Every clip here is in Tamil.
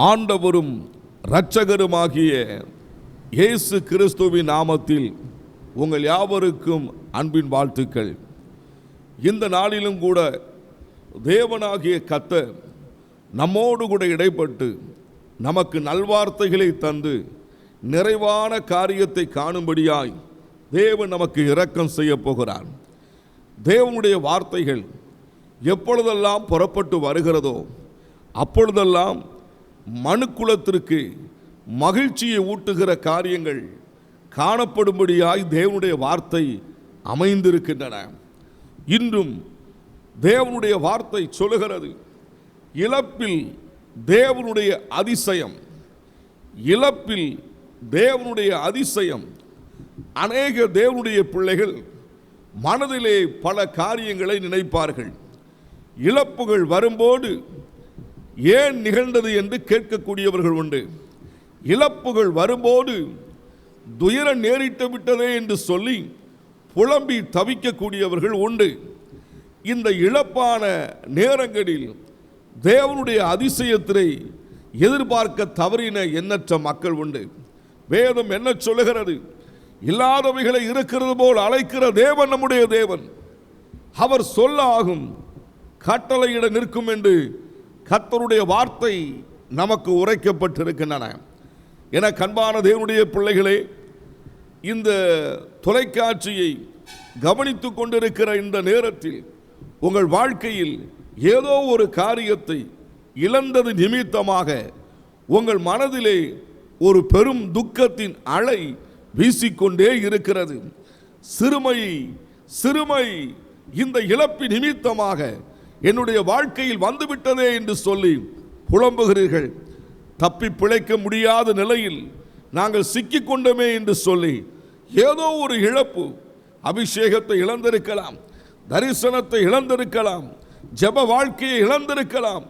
ஆண்டவரும் இரட்சகருமாகிய இயேசு கிறிஸ்துவின் நாமத்தில் உங்கள் யாவருக்கும் அன்பின் வாழ்த்துக்கள். இந்த நாளிலும் கூட தேவனாகிய கர்த்தர் நம்மோடு கூட இடைப்பட்டு நமக்கு நல்வார்த்தைகளை தந்து நிறைவான காரியத்தை காணும்படியாய் தேவன் நமக்கு இரக்கம் செய்ய போகிறார். தேவனுடைய வார்த்தைகள் எப்பொழுதெல்லாம் புறப்பட்டு வருகிறதோ அப்பொழுதெல்லாம் மனுக்குலத்திற்கு மகிழ்ச்சியை ஊட்டுகிற காரியங்கள் காணப்படும்படியாய் தேவனுடைய வார்த்தை அமைந்திருக்கின்றன. இன்றும் தேவனுடைய வார்த்தை சொல்லுகிறது, இழப்பில் தேவனுடைய அதிசயம். இழப்பில் தேவனுடைய அதிசயம். அநேக தேவனுடைய பிள்ளைகள் மனதிலே பல காரியங்களை நினைப்பார்கள். இழப்புகள் வரும்போது ஏன் நிகழ்ந்தது என்று கேட்கக்கூடியவர்கள் உண்டு. இழப்புகள் வரும்போது துயரம் நேரிட்டு விட்டதே என்று சொல்லி புலம்பி தவிக்கக்கூடியவர்கள் உண்டு. இந்த இழப்பான நேரங்களில் தேவனுடைய அதிசயத்தை எதிர்பார்க்க தவறின எண்ணற்ற மக்கள் உண்டு. வேதம் என்ன சொல்லுகிறது? இல்லாதவைகளை இருக்கிறது போல் அழைக்கிற தேவன் நம்முடைய தேவன். அவர் சொல்ல ஆகும், கட்டளையிட நிற்கும் என்று கர்த்தருடைய வார்த்தை நமக்கு உரைக்கப்பட்டிருக்கின்றன. என கண்பான தேவனுடைய பிள்ளைகளே, இந்த தொலைக்காட்சியை கவனித்து கொண்டிருக்கிற இந்த நேரத்தில் உங்கள் வாழ்க்கையில் ஏதோ ஒரு காரியத்தை இழந்தது நிமித்தமாக உங்கள் மனதிலே ஒரு பெரும் துக்கத்தின் அலை வீசிக்கொண்டே இருக்கிறது. சிறுமை இந்த இழப்பு நிமித்தமாக என்னுடைய வாழ்க்கையில் வந்துவிட்டதே என்று சொல்லி புலம்புகிறீர்கள். தப்பி பிழைக்க முடியாத நிலையில் நாங்கள் சிக்கிக்கொண்டோமே என்று சொல்லி ஏதோ ஒரு இழப்பு, அபிஷேகத்தை இழந்திருக்கலாம், தரிசனத்தை இழந்திருக்கலாம், ஜெப வாழ்க்கையை இழந்திருக்கலாம்,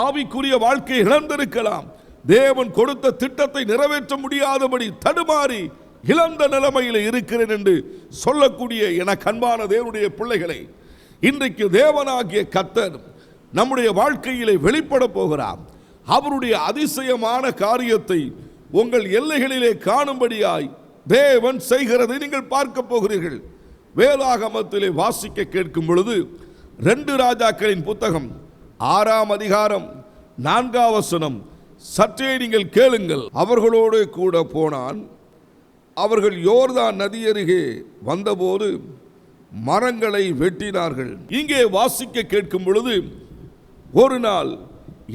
ஆவிக்குரிய வாழ்க்கையை இழந்திருக்கலாம், தேவன் கொடுத்த திட்டத்தை நிறைவேற்ற முடியாதபடி தடுமாறி இழந்த நிலைமையில் இருக்கிறேன் என்று சொல்லக்கூடிய என கண்பான தேவனுடைய பிள்ளைகளை, இன்றைக்கு தேவனாகிய கர்த்தர் நம்முடைய வாழ்க்கையிலே வெளிப்பட போகிறார். அவருடைய அதிசயமான காரியத்தை உங்கள் எல்லைகளிலே காணும்படியாய் தேவன் செய்கிறதை நீங்கள் பார்க்க போகிறீர்கள். வேதாகமத்திலே வாசிக்க கேட்கும் பொழுது 2 ராஜாக்களின் புத்தகம் 6ஆம் அதிகாரம் 4ஆம் வசனம் சற்றே நீங்கள் கேளுங்கள். அவர்களோடு கூட போனான். அவர்கள் யோர்தான் நதியருகே வந்தபோது மரங்களை வெட்டினார்கள். இங்கே வாசிக்க கேட்கும் பொழுது, ஒரு நாள்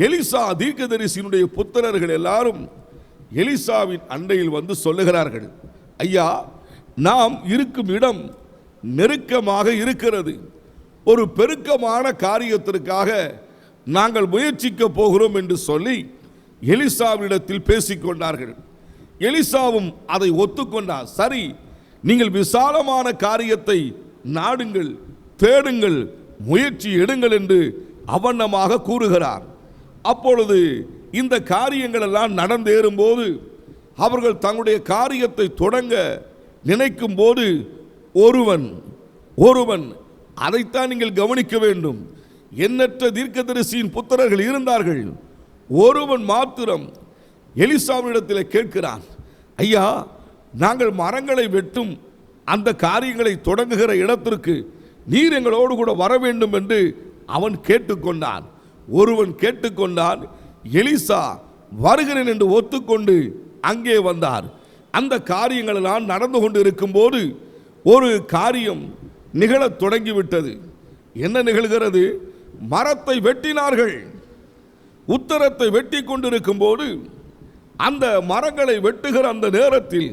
எலிசா தீர்க்கதரிசியினுடைய புத்திரர்கள் எல்லாரும் எலிசாவின் அண்டையில் வந்து சொல்லுகிறார்கள், ஐயா, நாம் இருக்கும் இடம் நெருக்கமாக இருக்கிறது. ஒரு பெருக்கமான காரியத்திற்காக நாங்கள் முயற்சிக்க போகிறோம் என்று சொல்லி எலிசாவிடத்தில் பேசிக்கொண்டார்கள். எலிசாவும் அதை ஒத்துக்கொண்டார். சரி, நீங்கள் விசாலமான காரியத்தை நாடுங்கள், தேடுங்கள், முயற்சி எடுங்கள் என்று அவண்ணமாக கூறுகிறார். அப்பொழுது இந்த காரியங்கள் எல்லாம் நடந்தேறும் போது அவர்கள் தங்களுடைய காரியத்தை தொடங்க நினைக்கும் போது ஒருவன் அதைத்தான் நீங்கள் கவனிக்க வேண்டும். எண்ணற்ற தீர்க்கதரிசியின் புத்திரர்கள் இருந்தார்கள். ஒருவன் மாத்திரம் எலிசாவிடத்தில் கேட்கிறான், ஐயா, நாங்கள் மரங்களை வெட்டும் அந்த காரியங்களை தொடங்குகிற இடத்திற்கு நீர் எங்களோடு கூட வர வேண்டும் என்று அவன் கேட்டுக்கொண்டான். ஒருவன் கேட்டுக்கொண்டான். எலிசா வருகிறேன் என்று ஒத்துக்கொண்டு அங்கே வந்தார். அந்த காரியங்கள் எல்லாம் நடந்து கொண்டு இருக்கும்போது ஒரு காரியம் நிகழத் தொடங்கிவிட்டது. என்ன நிகழ்கிறது? மரத்தை வெட்டினார்கள். உத்தரத்தை வெட்டி கொண்டிருக்கும் போது அந்த மரங்களை வெட்டுகிற அந்த நேரத்தில்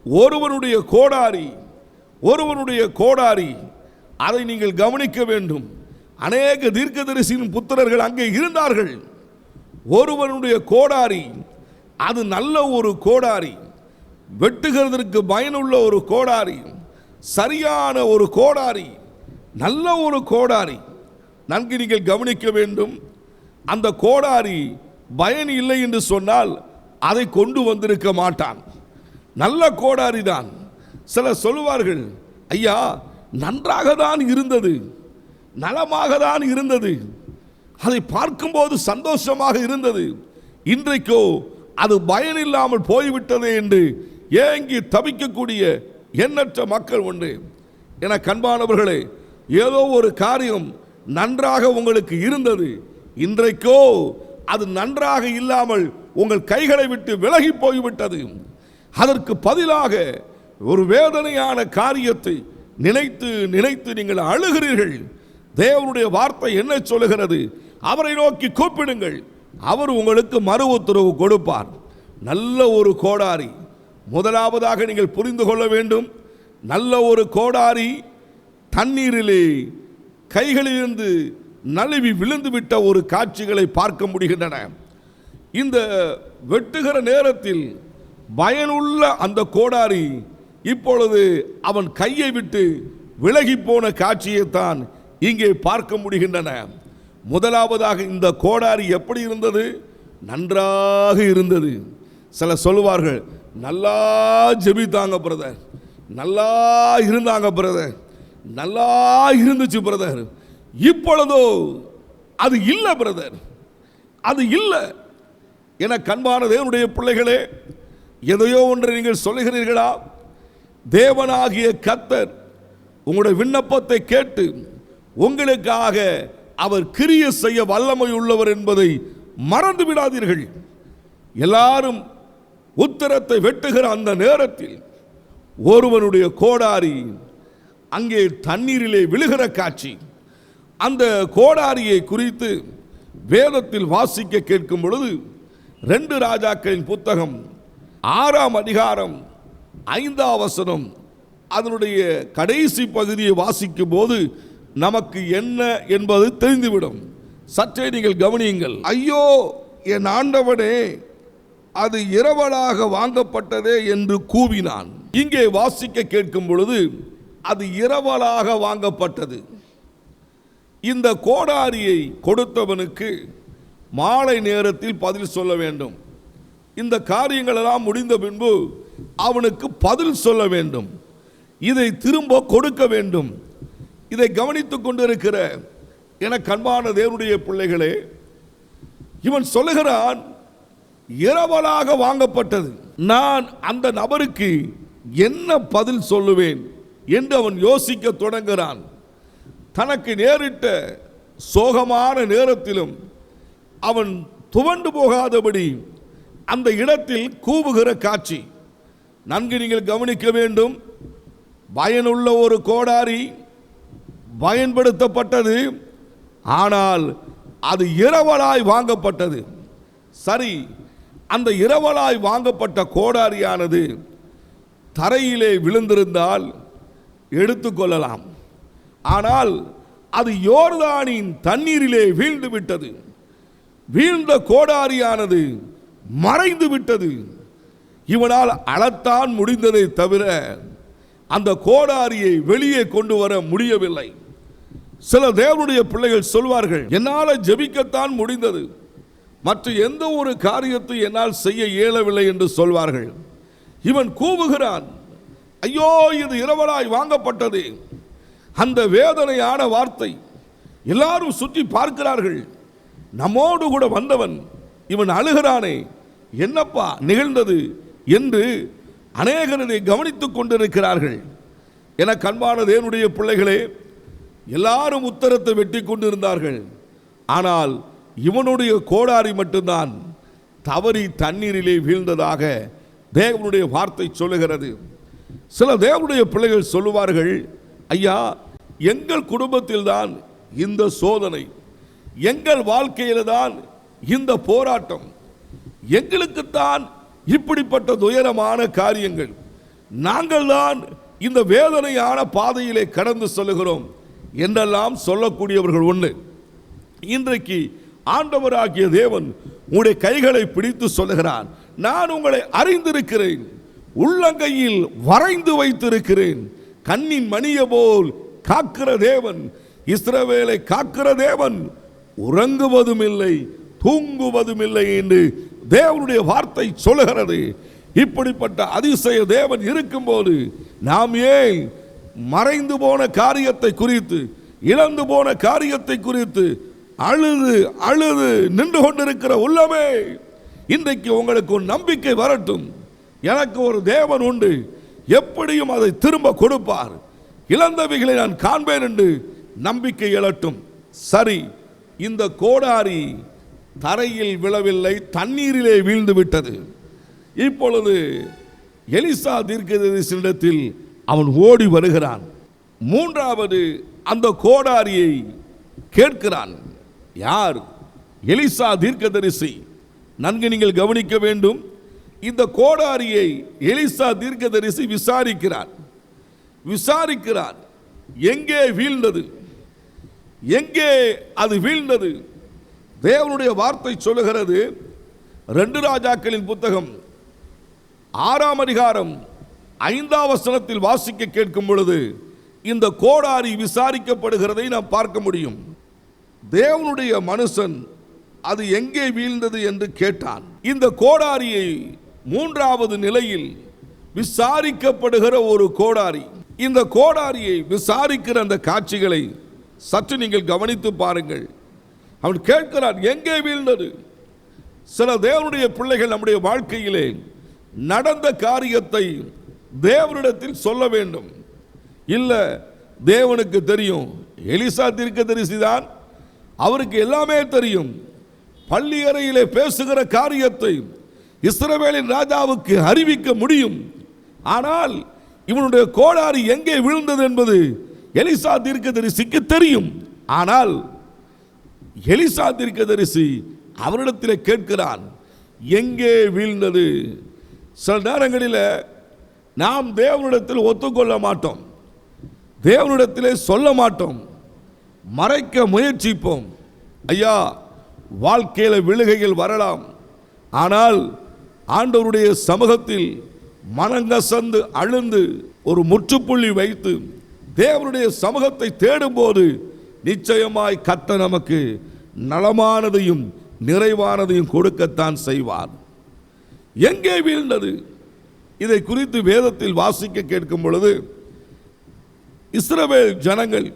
ஒருவனுடைய கோடாரி அதை நீங்கள் கவனிக்க வேண்டும். அநேக தீர்க்கதரிசியின் புத்திரர்கள் அங்கே இருந்தார்கள். ஒருவனுடைய கோடாரி, அது நல்ல ஒரு கோடாரி, வெட்டுகிறதற்கு பயனுள்ள ஒரு கோடாரி, சரியான ஒரு கோடாரி, நல்ல ஒரு கோடாரி. நன்கு நீங்கள் கவனிக்க வேண்டும். அந்த கோடாரி பயன் இல்லை என்று சொன்னால் அதை கொண்டு வந்திருக்க மாட்டான். நல்ல கோடாரி தான். சிலர் சொல்லுவார்கள், ஐயா, நன்றாக தான் இருந்தது, நலமாக தான் இருந்தது, அதை பார்க்கும்போது சந்தோஷமாக இருந்தது, இன்றைக்கோ அது பயனில்லாமல் போய்விட்டதே என்று ஏங்கி தவிக்கக்கூடிய எண்ணற்ற மக்கள் உண்டு. என கண்பானவர்களே, ஏதோ ஒரு காரியம் நன்றாக உங்களுக்கு இருந்தது, இன்றைக்கோ அது நன்றாக இல்லாமல் உங்கள் கைகளை விட்டு விலகி போய்விட்டது. அதற்கு பதிலாக ஒரு வேதனையான காரியத்தை நினைத்து நினைத்து நீங்கள் அழுகிறீர்கள். தேவனுடைய வார்த்தை என்ன சொல்லுகிறது? அவரை நோக்கி கூப்பிடுங்கள், அவர் உங்களுக்கு மறு உத்தரவு கொடுப்பார். நல்ல ஒரு கோடாரி, முதலாவதாக நீங்கள் புரிந்து கொள்ள வேண்டும், நல்ல ஒரு கோடாரி தண்ணீரிலே கைகளிலிருந்து நழுவி விழுந்துவிட்ட ஒரு காட்சிகளை பார்க்க முடிகின்றன. இந்த வெட்டுகிற நேரத்தில் பயனுள்ள அந்த கோடாரி இப்பொழுது அவன் கையை விட்டு விலகி போன காட்சியைத்தான் இங்கே பார்க்க முடிகின்றன. முதலாவதாக இந்த கோடாரி எப்படி இருந்தது? நன்றாக இருந்தது. சில சொல்லுவார்கள், நல்லா ஜெபித்தாங்க பிரதர், நல்லா இருந்தாங்க பிரதர், நல்லா இருந்துச்சு பிரதர். இப்பொழுதோ அது இல்லை பிரதர், அது இல்லை. என கண்பான தேவனுடைய பிள்ளைகளே, எதையோ ஒன்று நீங்கள் சொல்லுகிறீர்களா? தேவனாகிய கர்த்தர் உங்களுடைய விண்ணப்பத்தை கேட்டு உங்களுக்காக அவர் கிரியை செய்ய வல்லமை உள்ளவர் என்பதை மறந்து விடாதீர்கள். எல்லாரும் உத்தரத்தை வெட்டுகிற அந்த நேரத்தில் ஒருவனுடைய கோடாரி அங்கே தண்ணீரிலே விழுகிற காட்சி, அந்த கோடாரியை குறித்து வேதத்தில் வாசிக்க கேட்கும் பொழுது 2 ராஜாக்களின் புத்தகம் 6ஆம் அதிகாரம் 5ஆம் வசனம், அதனுடைய கடைசி பகுதியை வாசிக்கும் போது நமக்கு என்ன என்பது தெரிந்துவிடும். சற்றே நீங்கள் கவனியுங்கள். ஐயோ என் ஆண்டவனே, அது இரவலாக வாங்கப்பட்டதே என்று கூவினான். இங்கே வாசிக்க கேட்கும் பொழுது அது இரவலாக வாங்கப்பட்டது. இந்த கோடாரியை கொடுத்தவனுக்கு மாலை நேரத்தில் பதில் சொல்ல வேண்டும். இந்த காரியங்கள் எல்லாம் முடிந்த பின்பு அவனுக்கு பதில் சொல்ல வேண்டும், இதை திரும்ப கொடுக்க வேண்டும். இதை கவனித்துக் கொண்டிருக்கிற எனக்கு அன்பான தேவனுடைய பிள்ளைகளே, இவன் சொல்லுகிறான் இரவலாக வாங்கப்பட்டது. நான் அந்த நபருக்கு என்ன பதில் சொல்லுவேன் என்று அவன் யோசிக்க தொடங்குகிறான். தனக்கு நேரிட்ட சோகமான நேரத்திலும் அவன் துவண்டு போகாதபடி அந்த இடத்தில் கூவுகிற காட்சி நன்கு நீங்கள் கவனிக்க வேண்டும். பயனுள்ள ஒரு கோடாரி பயன்படுத்தப்பட்டது, ஆனால் அது இரவலாய் வாங்கப்பட்டது. சரி, அந்த இரவலாய் வாங்கப்பட்ட கோடாரியானது தரையிலே விழுந்திருந்தால் எடுத்துக்கொள்ளலாம். ஆனால் அது யோர்தானின் தண்ணீரிலே வீழ்ந்து விட்டது. வீழ்ந்த கோடாரியானது மறைந்து விட்டது. இவனால் அளத்தான் முடிந்ததை தவிர அந்த கோடாரியை வெளியே கொண்டு வர முடியவில்லை. சில தேவனுடைய பிள்ளைகள் சொல்வார்கள், என்னால் ஜெபிக்கத்தான் முடிந்தது, மற்ற எந்த ஒரு காரியத்தை என்னால் செய்ய இயலவில்லை என்று சொல்வார்கள். இவன் கூவுகிறான், ஐயோ இது இரவலாய் வாங்கப்பட்டது. அந்த வேதனையான வார்த்தை எல்லாரும் சுற்றி பார்க்கிறார்கள். நம்மோடு கூட வந்தவன் இவன் அழுகிறானே, என்னப்பா நிகழ்ந்தது என்று அநேகரை கவனித்துக் கொண்டிருக்கிறார்கள். என கண்பான தேவனுடைய பிள்ளைகளே, எல்லாரும் உத்தரத்தை வெட்டி கொண்டிருந்தார்கள். ஆனால் இவனுடைய கோடாரி மட்டும்தான் தவறி தண்ணீரிலே வீழ்ந்ததாக தேவனுடைய வார்த்தை சொல்லுகிறது. சில தேவனுடைய பிள்ளைகள் சொல்லுவார்கள், ஐயா எங்கள் குடும்பத்தில் தான் இந்த சோதனை, எங்கள் வாழ்க்கையில் தான் இந்த போராட்டம், எங்களுக்குத்தான் இப்படிப்பட்ட துயரமான காரியங்கள், நாங்கள் தான் இந்த வேதனையான பாதையிலே கடந்து செல்லுகிறோம் என்றெல்லாம் சொல்லக்கூடியவர்கள் ஒன்று. இன்றைக்கு ஆண்டவராகிய தேவன் உங்களுடைய கைகளை பிடித்து சொல்லுகிறான், நான் உங்களை அறிந்திருக்கிறேன், உள்ளங்கையில் வரைந்து வைத்திருக்கிறேன், கண்ணின் மணியை போல் காக்கிற தேவன், இஸ்ரவேலை காக்கிற தேவன், உறங்குவதும் இல்லை தூங்குவதும் இல்லை என்று தேவனுடைய வார்த்தை சொல்லுகிறது. இப்படிப்பட்ட அதிசய தேவன் இருக்கும்போது நாம் ஏன் மறைந்து போன காரியத்தை குறித்து, இழந்து போன காரியத்தை குறித்து அழுது அழுது நின்று கொண்டிருக்கிற உள்ளமே, இன்றைக்கு உங்களுக்கு ஒரு நம்பிக்கை வரட்டும். எனக்கு ஒரு தேவன் உண்டு, எப்படியும் அதை திரும்ப கொடுப்பார், இழந்தவைகளை நான் காண்பேன் என்று நம்பிக்கை எழட்டும். சரி, இந்த கோடாரி தரையில் விழவில்லை, தண்ணீரிலே வீழ்ந்து விட்டது. இப்பொழுது எலிசா தீர்க்கதரிசியிடத்தில் அவன் ஓடி வருகிறான். மூன்றாவது அந்த கோடாரியை கேட்கிறான். யார்? எலிசா தீர்க்கதரிசி. நன்கு நீங்கள் கவனிக்க வேண்டும். இந்த கோடாரியை எலிசா தீர்க்கதரிசி விசாரிக்கிறார். எங்கே வீழ்ந்தது? எங்கே அது வீழ்ந்தது? தேவனுடைய வார்த்தை சொல்லுகிறது. 2 ராஜாக்களின் புத்தகம் 6ஆம் அதிகாரம் 5ஆம் வசனத்தில் வாசிக்க கேட்கும் பொழுது இந்த கோடாரி விசாரிக்கப்படுகிறதை நாம் பார்க்க முடியும். தேவனுடைய மனுஷன் அது எங்கே வீழ்ந்தது என்று கேட்டான். இந்த கோடாரியை 3வது நிலையில் விசாரிக்கப்படுகிற ஒரு கோடாரி. இந்த கோடாரியை விசாரிக்கிற அந்த காட்சிகளை சற்று நீங்கள் கவனித்து பாருங்கள். அவன் கேட்கிறான், எங்கே வீழ்ந்தது? சில தேவனுடைய பிள்ளைகள் நம்முடைய வாழ்க்கையிலே நடந்த காரியத்தை தேவனிடத்தில் சொல்ல வேண்டும். இல்லை, தேவனுக்கு தெரியும், எலிசா தீர்க்கதரிசிதான், அவருக்கு எல்லாமே தெரியும். பள்ளி அறையிலே பேசுகிற காரியத்தை இஸ்ரவேலின் ராஜாவுக்கு அறிவிக்க முடியும். ஆனால் இவனுடைய கோடாரி எங்கே விழுந்தது என்பது எலிசா தீர்க்கதரிசிக்கு தெரியும். ஆனால் எலிசா தீர்க்கதரிசி அவரிடத்தில் கேட்கிறான், எங்கே வீழ்ந்தது? சில நேரங்களில் நாம் தேவனிடத்தில் ஒத்துக்கொள்ள மாட்டோம், தேவனிடத்திலே சொல்ல மாட்டோம், மறைக்க முயற்சிப்போம். ஐயா, வாழ்க்கையில் விழுகைகள் வரலாம். ஆனால் ஆண்டவருடைய சமூகத்தில் மனங்கசந்து அழுந்து ஒரு முற்றுப்புள்ளி வைத்து தேவனுடைய சமூகத்தை தேடும்போது நிச்சயமாய் கர்த்தர் நமக்கு நலமானதையும் நிறைவானதையும் கொடுக்கத்தான் செய்வார். எங்கே வீழ்ந்தது? இதை குறித்து வேதத்தில் வாசிக்க கேட்கும் பொழுது, இஸ்ரவேல் ஜனங்கள்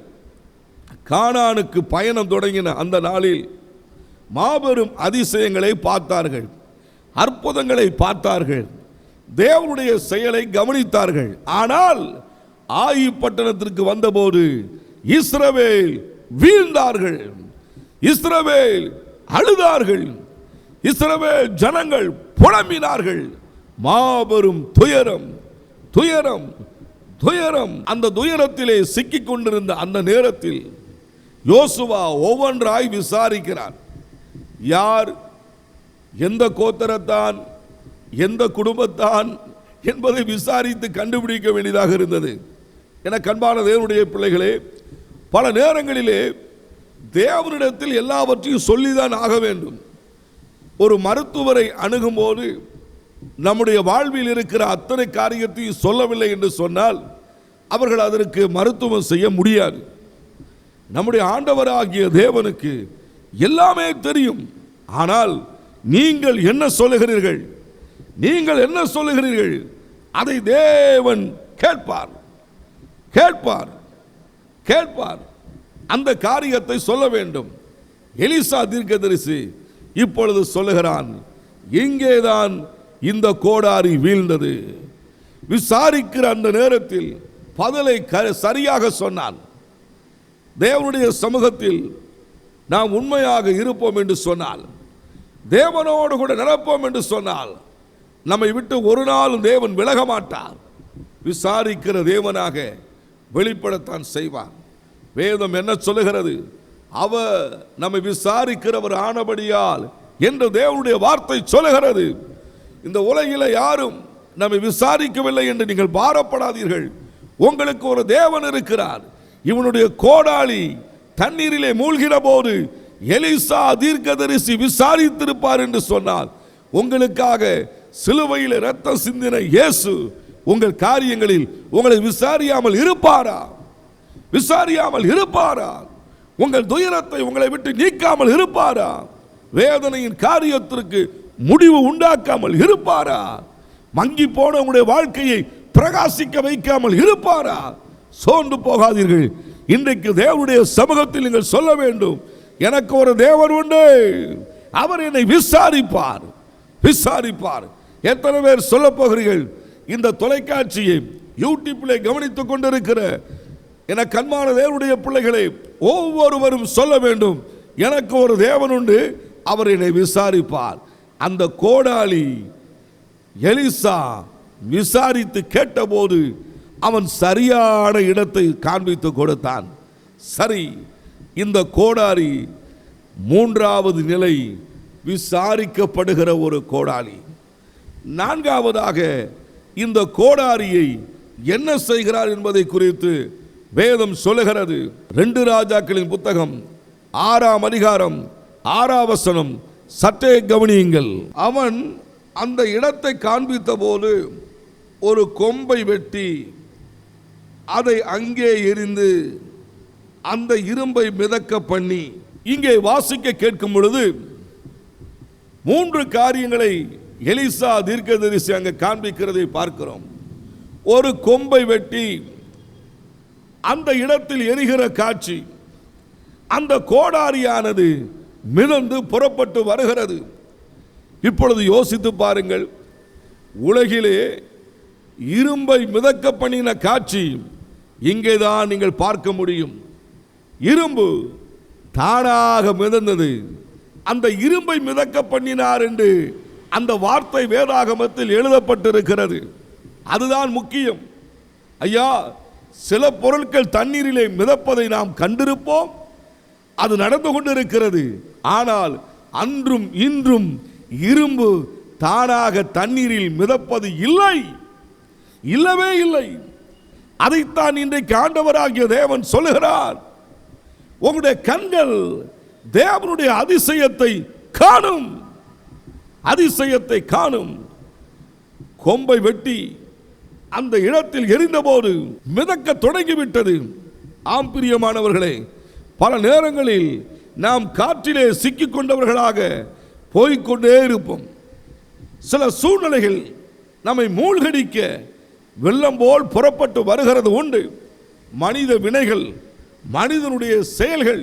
கானானுக்கு பயணம் தொடங்கின அந்த நாளில் மாபெரும் அதிசயங்களை பார்த்தார்கள், அற்புதங்களை பார்த்தார்கள், தேவனுடைய செயலை கவனித்தார்கள். ஆனால் ஆயி பட்டணத்திற்கு வந்தபோது இஸ்ரவேல் வீழ்ந்தார்கள், இஸ்ரவேல் அழுதார்கள், இஸ்ரவேல் ஜனங்கள் புலம்பினார்கள். மாபெரும் துயரம், துயரம், துயரம். அந்த துயரத்திலே சிக்கிக் கொண்டிருந்த அந்த நேரத்தில் யோசுவா ஒவ்வொன்றாய் விசாரிக்கிறார். யார், எந்த கோத்திரத்தான், எந்த குடும்பத்தான் என்பதை விசாரித்து கண்டுபிடிக்க வேண்டியதாக இருந்தது. என கண்பான தேவனுடைய பிள்ளைகளே, பல நேரங்களிலே தேவனிடத்தில் எல்லாவற்றையும் சொல்லிதான் ஆக வேண்டும். ஒரு மருத்துவரை அணுகும்போது நம்முடைய வாழ்வில் இருக்கிற அத்தனை காரியத்தையும் சொல்லவில்லை என்று சொன்னால் அவர்கள் அதற்கு மருத்துவம் செய்ய முடியாது. நம்முடைய ஆண்டவராகிய தேவனுக்கு எல்லாமே தெரியும். ஆனால் நீங்கள் என்ன சொல்லுகிறீர்கள், நீங்கள் என்ன சொல்லுகிறீர்கள், அதை தேவன் கேட்பார், கேட்பார், கேட்பார். அந்த காரியத்தை சொல்ல வேண்டும். எலிசா தீர்க்கதரிசி இப்பொழுது சொல்லுகிறான், இங்கேதான் இந்த கோடாரி வீழ்ந்தது. விசாரிக்கிற அந்த நேரத்தில் பதிலை சரியாக சொன்னான். தேவனுடைய சமூகத்தில் நாம் உண்மையாக இருப்போம் என்று சொன்னால், தேவனோடு கூட நடப்போம் என்று சொன்னால், நம்மை விட்டு ஒரு நாளும் தேவன் விலக மாட்டார். விசாரிக்கிற தேவனாக வெளிப்படத்தான் செய்வார். வேதம் என்ன சொல்லுகிறது? அவர் நம்மை விசாரிக்கிறவர் ஆனபடியால் என்று தேவனுடைய வார்த்தை சொல்லுகிறது. இந்த உலகில் யாரும் நம்மை விசாரிக்கவில்லை என்று நீங்கள் பாரப்படாதீர்கள். உங்களுக்கு ஒரு தேவன் இருக்கிறார். இவனுடைய கோடாலி தண்ணீரிலே மூழ்கிற போது எலிசா தீர்க்கதரிசி விசாரித்திருப்பார் என்று சொன்னார். உங்களுக்காக சிலுவையில் இரத்தம் சிந்தின இயேசு உங்கள் காரியங்களில் உங்களை விசாரியாமல் இருப்பாரா? விசாரியாமல் இருப்பாரா? உங்கள் துயரத்தை உங்களை விட்டு நீக்காமல் இருப்பாரா? வேதனையின் காரியத்திற்கு முடிவு உண்டாக்காமல் இருப்பாரா? மங்கி போன உங்களுடைய வாழ்க்கையை பிரகாசிக்க வைக்காமல் இருப்பாரா? சோர்ந்து போகாதீர்கள். இன்றைக்கு தேவனுடைய சமூகத்தில் நீங்கள் சொல்ல வேண்டும், எனக்கு ஒரு தேவன் உண்டு, அவர் என்னை விசாரிப்பார். விசாரிப்பார். எத்தனை பேர் சொல்ல போகிறீர்கள்? இந்த தொலைக்காட்சியை யூடியூப்பிலே கவனித்துக் கொண்டிருக்கிற என கண்மான தேவனுடைய பிள்ளைகளை ஒவ்வொருவரும் சொல்ல வேண்டும், எனக்கு ஒரு தேவன் உண்டு, அவர் என்னை விசாரிப்பார். அந்த கோடாளி எலிசா விசாரித்து கேட்டபோது அவன் சரியான இடத்தை காண்பித்து கொடுத்தான். சரி, இந்த கோடாரி மூன்றாவது நிலை, விசாரிக்கப்படுகிற ஒரு கோடாளி. நான்காவதாக இந்த கோடாரியை என்ன செய்கிறார் என்பதை குறித்து வேதம் சொல்லுகிறது. 2 ராஜாக்களின் புத்தகம் 6ஆம் அதிகாரம் 6ஆம் வசனம் சற்றே கவனியுங்கள். அவன் அந்த இடத்தை காண்பித்த போது ஒரு கொம்பை வெட்டி அதை அங்கே எரிந்து அந்த இரும்பை மிதக்க பண்ணி. இங்கே வாசிக்க கேட்கும் பொழுது 3 காரியங்களை எலிசா தீர்க்கதரிசி அங்கே காண்பிக்கிறதை பார்க்கிறோம். ஒரு கொம்பை வெட்டி அந்த இடத்தில் எரிகிற காட்சி, அந்த கோடாரியானது மிதந்து புறப்பட்டு வருகிறது. இப்பொழுது யோசித்து பாருங்கள், உலகிலே இரும்பை மிதக்க பண்ணின காட்சி இங்கேதான் நீங்கள் பார்க்க முடியும். இரும்பு தானாக மிதந்தது. அந்த இரும்பை மிதக்க பண்ணினார் என்று அந்த வார்த்தை வேதாகமத்தில் எழுதப்பட்டிருக்கிறது. அதுதான் முக்கியம். ஐயா, சில பொருட்கள் தண்ணீரிலே மிதப்பதை நாம் கண்டிருப்போம், அது நடந்து கொண்டிருக்கிறது. ஆனால் அன்றும் இன்றும் இரும்பு தானாக தண்ணீரில் மிதப்பது இல்லை, இல்லவே இல்லை. அதைத்தான் இன்றைக்கு ஆண்டவராகிய தேவன் சொல்லுகிறார். உங்களுடைய கண்கள் தேவனுடைய அதிசயத்தை காணும், அதிசயத்தை காணும். கொம்பை வெட்டி அந்த இடத்தில் எரிந்தபோது மிதக்க தொடங்கிவிட்டது. ஆம் பிரியமானவர்களே, பல நேரங்களில் நாம் காற்றிலே சிக்கிக் கொண்டவர்களாக போய்கொண்டே இருப்போம். சில சூழ்நிலைகள் நம்மை மூழ்கடிக்க வெள்ளம் போல் புறப்பட்டு வருகிறது உண்டு. மனித வினைகள், மனிதனுடைய செயல்கள்,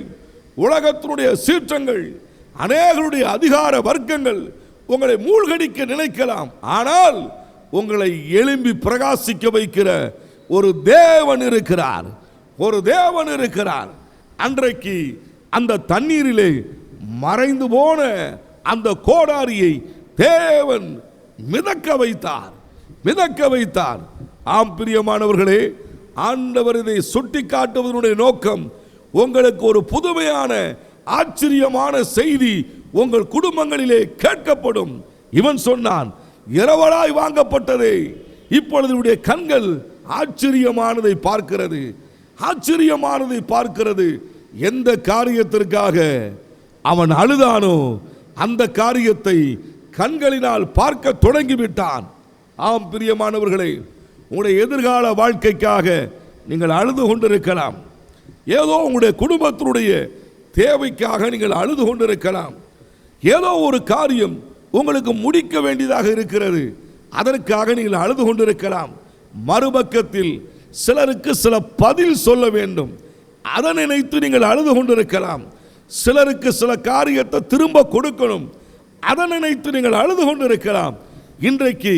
உலகத்தினுடைய சீற்றங்கள், அநேகருடைய அதிகார வர்க்கங்கள் உங்களை மூழ்கடிக்க நினைக்கலாம். ஆனால் உங்களை எழும்பி பிரகாசிக்க வைக்கிற ஒரு தேவன் இருக்கிறார், ஒரு தேவன் இருக்கிறார். அன்றைக்கு அந்த தண்ணீரிலே மறைந்து போன அந்த கோடாரியை தேவன் மிதக்க வைத்தார், மிதக்க வைத்தார். ஆம் பிரியமானவர்களே, ஆண்டவர் இதை சுட்டி காட்டுவதனுடைய நோக்கம், உங்களுக்கு ஒரு புதுமையான ஆச்சரியமான செய்தி உங்கள் குடும்பங்களிலே கேட்கப்படும். இவன் சொன்னான், இரவலாய் வாங்கப்பட்டதே, இப்பொழுது கண்கள் ஆச்சரியமானதை பார்க்கிறது, ஆச்சரியமானதை பார்க்கிறது. எந்த காரியத்திற்காக அவன் அழுதானோ அந்த காரியத்தை கண்களினால் பார்க்க தொடங்கிவிட்டான். ஆம் பிரியமானவர்களே, உங்களுடைய எதிர்கால வாழ்க்கைக்காக நீங்கள் அழுது கொண்டிருக்கலாம். ஏதோ உங்களுடைய குடும்பத்தினுடைய தேவைக்காக நீங்கள் அழுது கொண்டிருக்கலாம். ஏதோ ஒரு காரியம் உங்களுக்கு முடிக்க வேண்டியதாக இருக்கிறது, அதற்காக நீங்கள் அழுது கொண்டிருக்கலாம். மறுபக்கத்தில் சிலருக்கு சில பதில் சொல்ல வேண்டும், அதை நினைத்து நீங்கள் அழுது கொண்டிருக்கலாம். சிலருக்கு சில காரியத்தை திரும்ப கொடுக்கணும், அதை நினைத்து நீங்கள் அழுது கொண்டிருக்கலாம். இன்றைக்கு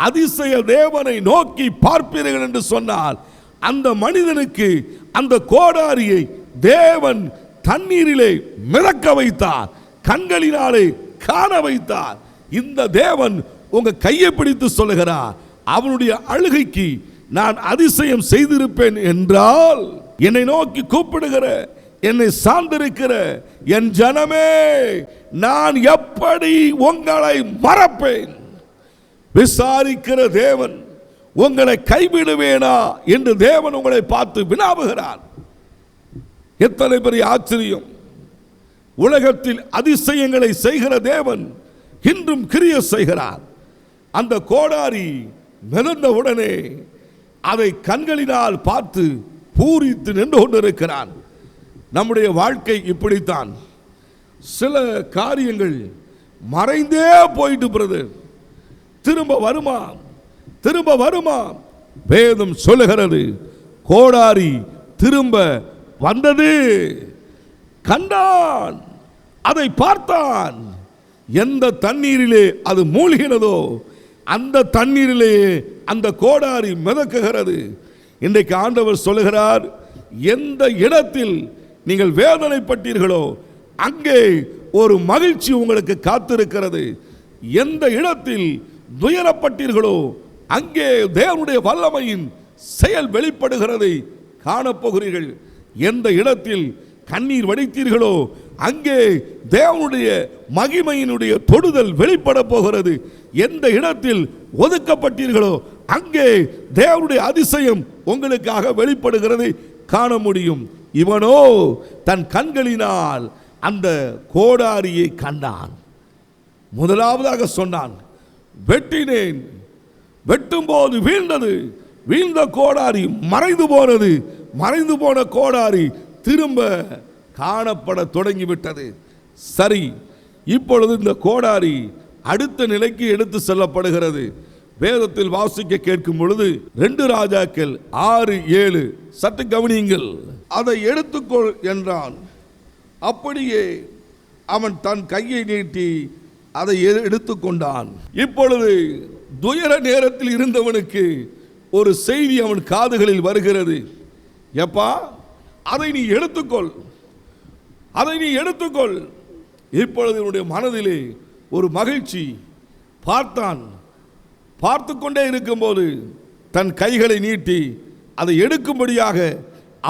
அதிசய தேவனை நோக்கி பார்ப்பீர்கள் என்று சொன்னால், அந்த மனிதனுக்கு அந்த கோடாரியை தேவன் தண்ணீரிலே மிதக்க வைத்தார், கண்களினாலே காண வைத்தார். இந்த தேவன் உங்க கையை பிடித்து சொல்லுகிறார், அவனுடைய அழுகைக்கு நான் அதிசயம் செய்திருப்பேன் என்றால், என்னை நோக்கி கூப்பிடுகிற, என்னை சார்ந்திருக்கிற என் ஜனமே, நான் எப்படி உங்களை மறப்பேன்? விசாரிக்கிற தேவன் உங்களை கைவிடுவேனா என்று தேவன் உங்களை பார்த்து வினாவுகிறார். எத்தனை பெரிய ஆச்சரியம்! உலகத்தில் அதிசயங்களை செய்கிற தேவன் இன்றும் கிரிய செய்கிறார். அந்த கோடாரி மிதந்த உடனே அதை கண்களினால் பார்த்து பூரித்து நின்று கொண்டிருக்கிறான். நம்முடைய வாழ்க்கை இப்படித்தான். சில காரியங்கள் மறைந்தே போயிட்டு பிரதர், திரும்ப வருமா, திரும்ப வருமா? வேதம் சொல்லுகிறது, கோடாரி திரும்ப வந்தது. கண்டான், அதை பார்த்தான். எந்த தண்ணீரிலே அது மூழ்கினதோ அந்த தண்ணீரிலே அந்த கோடாரி மிதக்குகிறது. இன்றைக்கு ஆண்டவர் சொல்லுகிறார், எந்த இடத்தில் நீங்கள் வேதனைப்பட்டீர்களோ அங்கே ஒரு மகிழ்ச்சி உங்களுக்கு காத்திருக்கிறது. எந்த இடத்தில் துயரப்பட்டீர்களோ அங்கே தேவனுடைய வல்லமையின் செயல் வெளிப்படுகிறதை காணப்போகிறீர்கள். எந்த இடத்தில் கண்ணீர் வடித்தீர்களோ அங்கே தேவனுடைய மகிமையினுடைய தொடுதல் வெளிப்பட போகிறது. எந்த இடத்தில் ஒதுக்கப்பட்டீர்களோ அங்கே தேவனுடைய அதிசயம் உங்களுக்காக வெளிப்படுகிறது காண முடியும். இவனோ தன் கண்களினால் அந்த கோடாரியை கண்டான். முதலாவதாக சொன்னான், வெட்டினேன், வெட்டும் போது வீழ்ந்தது, வீழ்ந்த கோடாரி மறைந்து போனது, மறைந்து போன கோடாரி திரும்ப காணப்பட தொடங்கிவிட்டது. சரி, இப்பொழுது இந்த கோடாரி அடுத்த நிலைக்கு எடுத்து செல்லப்படுகிறது. வேதத்தில் வாசிக்க கேட்கும் பொழுது 2 ராஜாக்கள் 6:7 சற்று கவனியுங்கள். அதை எடுத்துக்கொள் என்றான். அப்படியே அவன் தன் கையை நீட்டி அதை எடுத்துக்கொண்டான். இப்பொழுது துயர நேரத்தில் இருந்தவனுக்கு ஒரு செய்தி அவன் காதுகளில் வருகிறது. எப்பா, அதை நீ எடுத்துக்கொள், அதை நீ எடுத்துக்கொள். இப்பொழுது என்னுடைய மனதிலே ஒரு மகிழ்ச்சி. பார்த்தான். பார்த்து கொண்டே இருக்கும்போது தன் கைகளை நீட்டி அதை எடுக்கும்படியாக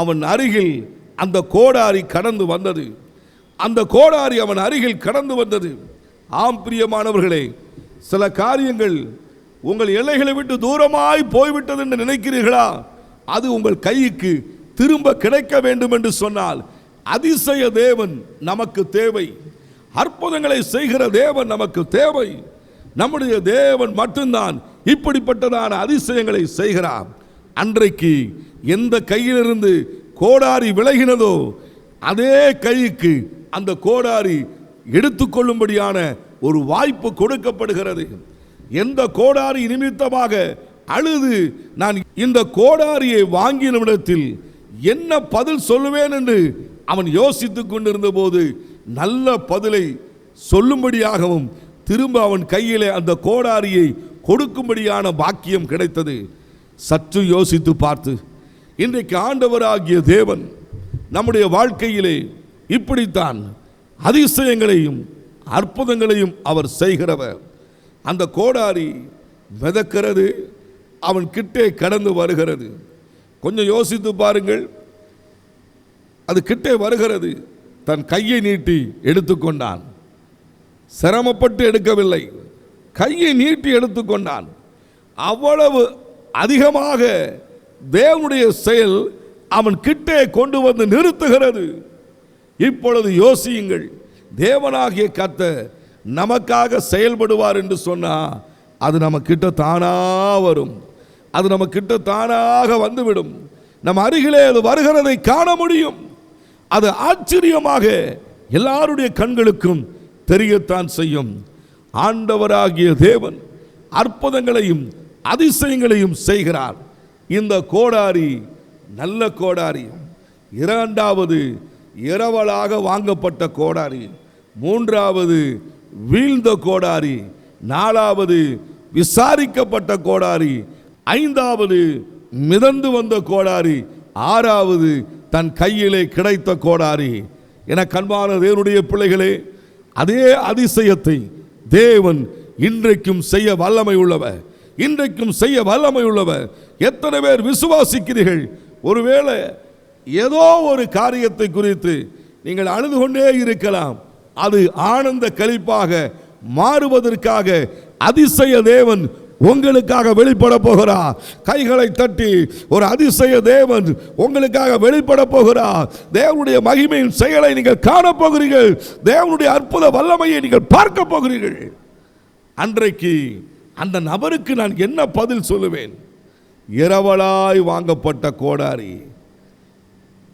அவன் அருகில் அந்த கோடாரி கடந்து வந்தது. அந்த கோடாரி அவன் அருகில் கடந்து வந்தது. ஆம் பிரியமானவர்களே, சில காரியங்கள் உங்கள் எல்லைகளை விட்டு தூரமாய் போய்விட்டது என்று நினைக்கிறீர்களா? அது உங்கள் கைக்கு திரும்ப கிடைக்க வேண்டும் என்று சொன்னால் அதிசய தேவன் நமக்கு தேவை. அற்புதங்களை செய்கிற தேவன் நமக்கு தேவை. நம்முடைய தேவன் மட்டும்தான் இப்படிப்பட்டதான அதிசயங்களை செய்கிறார். அன்றைக்கு எந்த கையிலிருந்து கோடாரி விலகினதோ அதே கைக்கு அந்த கோடாரி எடுத்துக்கொள்ளும்படியான ஒரு வாய்ப்பு கொடுக்கப்படுகிறது. எந்த கோடாரி நிமித்தமாக அழுது நான் இந்த கோடாரியை வாங்கிய நிமிடத்தில் என்ன பதில் சொல்லுவேன் என்று அவன் யோசித்துக் கொண்டிருந்த போது நல்ல பதிலை சொல்லும்படியாகவும் திரும்ப அவன் கையிலே அந்த கோடாரியை கொடுக்கும்படியான பாக்கியம் கிடைத்தது. சற்று யோசித்து பார்த்து, இன்றைக்கு ஆண்டவராகிய தேவன் நம்முடைய வாழ்க்கையிலே இப்படித்தான் அதிசயங்களையும் அற்புதங்களையும் அவர் செய்கிறவர். அந்த கோடாரி மிதக்கிறது, அவன் கிட்டே கடந்து வருகிறது. கொஞ்சம் யோசித்து பாருங்கள். அது கிட்டே வருகிறது. தன் கையை நீட்டி எடுத்துக்கொண்டான். சிரமப்பட்டு எடுக்கவில்லை, கையை நீட்டி எடுத்துக்கொண்டான். அவ்வளவு அதிகமாக தேவனுடைய செயல் அவன் கிட்டே கொண்டு வந்து நிறுத்துகிறது. இப்பொழுது யோசியுங்கள், தேவனாகிய கர்த்தர் நமக்காக செயல்படுவார் என்று சொன்னா அது நம்ம கிட்ட தானா வரும். அது நம்ம கிட்ட தானாக வந்துவிடும். நம் அருகிலே அது வருகிறதை காண முடியும். அது ஆச்சரியமாக எல்லாருடைய கண்களுக்கும் தெரியத்தான் செய்யும். ஆண்டவராகிய தேவன் அற்புதங்களையும் அதிசயங்களையும் செய்கிறார். இந்த கோடாரி நல்ல கோடாரி. இரண்டாவது இரவலாக வாங்கப்பட்ட கோடாரி. மூன்றாவது வீழ்ந்த கோடாரி. நாலாவது விசாரிக்கப்பட்ட கோடாரி. ஐந்தாவது மிதந்து வந்த கோடாரி. ஆறாவது தன் கையிலே கிடைத்த கோடாரி. என கண்பான தேவனுடைய பிள்ளைகளே, அதே அதிசயத்தை தேவன் இன்றைக்கும் செய்ய வல்லமை உள்ளவர். இன்றைக்கும் செய்ய வல்லமை உள்ளவர். எத்தனை பேர் விசுவாசிக்கிறீர்கள்? ஒருவேளை ஏதோ ஒரு காரியத்தை குறித்து நீங்கள் அழுது கொண்டே இருக்கலாம். அது ஆனந்த களிப்பாக மாறுவதற்காக அதிசய தேவன் உங்களுக்காக வெளிப்பட போகிறார். கைகளை தட்டி ஒரு அதிசய தேவன் உங்களுக்காக வெளிப்பட போகிறார். தேவனுடைய மகிமையின் செயலை நீங்கள் காணப்போகிறீர்கள். தேவனுடைய அற்புத வல்லமையை நீங்கள் பார்க்க போகிறீர்கள். அன்றைக்கு அந்த நபருக்கு நான் என்ன பதில் சொல்லுவேன்? இரவலாய் வாங்கப்பட்ட கோடாரி.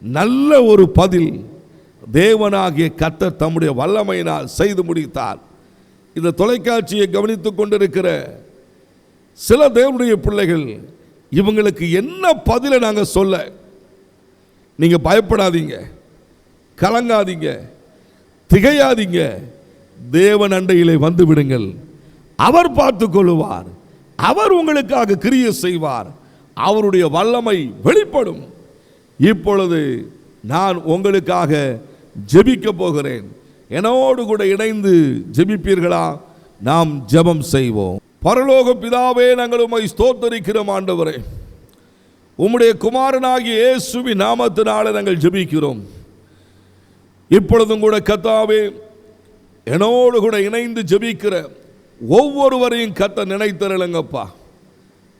நல்ல ஒரு பதில் தேவனாகிய கர்த்தர் தம்முடைய வல்லமையினால் செய்து முடித்தார். இந்த தொலைக்காட்சியை கவனித்துக் கொண்டிருக்கிற சில தேவனுடைய பிள்ளைகள், இவங்களுக்கு என்ன பதிலை நாங்கள் சொல்ல? நீங்க பயப்படாதீங்க, கலங்காதீங்க, திகையாதீங்க. தேவன் அண்டையிலே வந்து விடுங்கள். அவர் பார்த்து கொள்ளுவார். அவர் உங்களுக்காக கிரியை செய்வார். அவருடைய வல்லமை வெளிப்படும். இப்பொழுது நான் உங்களுக்காக ஜெபிக்க போகிறேன். என்னோடு கூட இணைந்து ஜெபிப்பீர்களா? நாம் ஜெபம் செய்வோம். பரலோக பிதாவே, நாங்கள் உம்மை ஸ்தோத்தரிக்கிறோம். ஆண்டவரே, உம்முடைய குமாரனாகிய இயேசுவின் நாமத்தினாலே நாங்கள் ஜெபிக்கிறோம். இப்பொழுதும் கூட கர்த்தாவே, என்னோடு கூட இணைந்து ஜெபிக்கிற ஒவ்வொருவரையும் கர்த்தர் நினைத்தருளுங்கப்பா.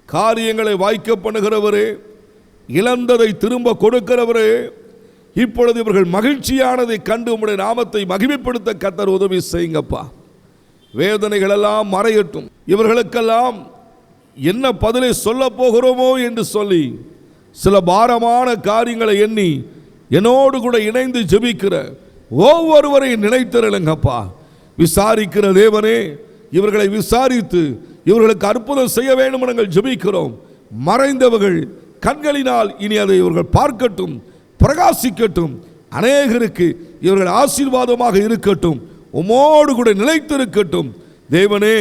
காரியங்களை வாய்க்க பண்ணுகிறவரே, இழந்ததை திரும்ப கொடுக்கிறவரே, இப்பொழுது இவர்கள் மகிழ்ச்சியானதை கண்டு உம்முடைய நாமத்தை மகிமைப்படுத்த கர்த்தர் உதவி செய்யுங்கப்பா. வேதனைகள் எல்லாம் மறையட்டும். இவர்களுக்கெல்லாம் என்ன பதிலை சொல்ல போகிறோமோ என்று சொல்லி சில பாரமான காரியங்களை எண்ணி என்னோடு கூட இணைந்து ஜெபிக்கிற ஒவ்வொருவரையும் நினைத்தருளுங்கப்பா. விசாரிக்கிற தேவனே, இவர்களை விசாரித்து இவர்களுக்கு அற்புதம் செய்ய வேண்டும் என நாங்கள் ஜெபிக்கிறோம். மறைந்தவர்கள் கண்களினால் இனி அதை இவர்கள் பார்க்கட்டும், பிரகாசிக்கட்டும். அநேகருக்கு இவர்கள் ஆசீர்வாதமாக இருக்கட்டும். உம்மோடு கூட நிலைத்திருக்கட்டும். தேவனே,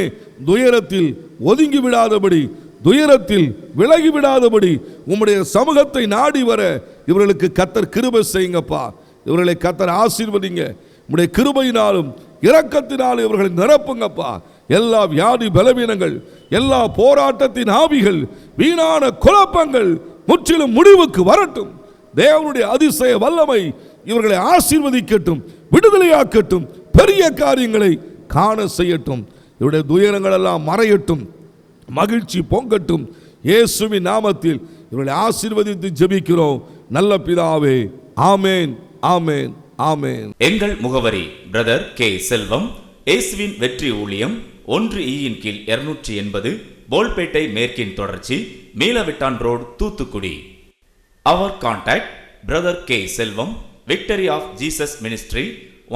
துயரத்தில் ஒதுங்கி விடாதபடி, துயரத்தில் விலகி விடாதபடி உம்முடைய சமூகத்தை நாடி வர இவர்களுக்கு கர்த்தர் கிருபை செய்யுங்கப்பா. இவர்களை கர்த்தர் ஆசீர்வதிங்க. உம்முடைய கிருபையினாலும் இரக்கத்தினாலும் இவர்களை நிரப்புங்கப்பா. எல்லா வியாதி பலவீனங்கள், எல்லா போராட்டத்தின் ஆவிகள், வீணான குழப்பங்கள் முற்றிலும் முடிவுக்கு வரட்டும். தேவனுடைய அதிசய வல்லமை இவர்களை ஆசீர்வதிக்கட்டும், விடுதலையாக்கட்டும், பெரிய காரியங்களை காண செய்யட்டும். இவருடைய துயரங்கள் எல்லாம் மறையட்டும், மகிழ்ச்சி பொங்கட்டும். இயேசுவின் நாமத்தில் இவர்களை ஆசீர்வதித்து ஜெபிக்கிறோம் நல்ல பிதாவே. ஆமேன், ஆமேன், ஆமேன். எங்கள் முகவரி பிரதர் கே செல்வம், இயேசுவின் வெற்றி ஊழியம், 1E கீழ் 280, போல்பேட்டை மேற்கின் தொடர்ச்சி, Meelavittan road, Thoothukudi. Our contact Brother K. Selvam, Victory of Jesus Ministry,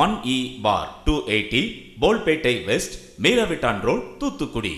1E bar 280, Bolpete West, Meeravitan Road, Thoothukudi.